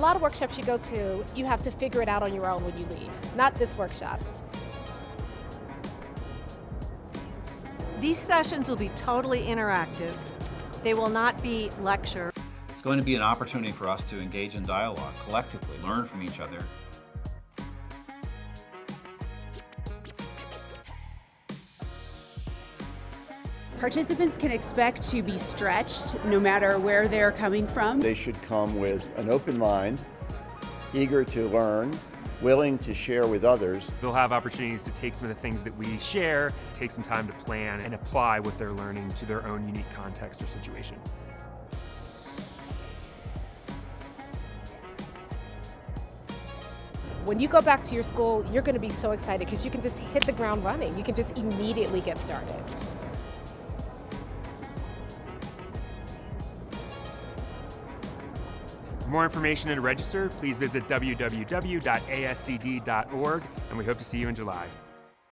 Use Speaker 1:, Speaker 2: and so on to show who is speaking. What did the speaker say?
Speaker 1: lot of workshops you go to, you have to figure it out on your own when you leave. Not this workshop.
Speaker 2: These sessions will be totally interactive. They will not be lecture.
Speaker 3: It's going to be an opportunity for us to engage in dialogue, collectively, learn from each other.
Speaker 4: Participants can expect to be stretched no matter where they're coming from.
Speaker 5: They should come with an open mind, eager to learn, willing to share with others.
Speaker 6: They'll have opportunities to take some of the things that we share, take some time to plan and apply what they're learning to their own unique context or situation.
Speaker 1: When you go back to your school, you're going to be so excited because you can just hit the ground running. You can just immediately get started.
Speaker 6: For more information and to register, please visit www.ascd.org, and we hope to see you in July.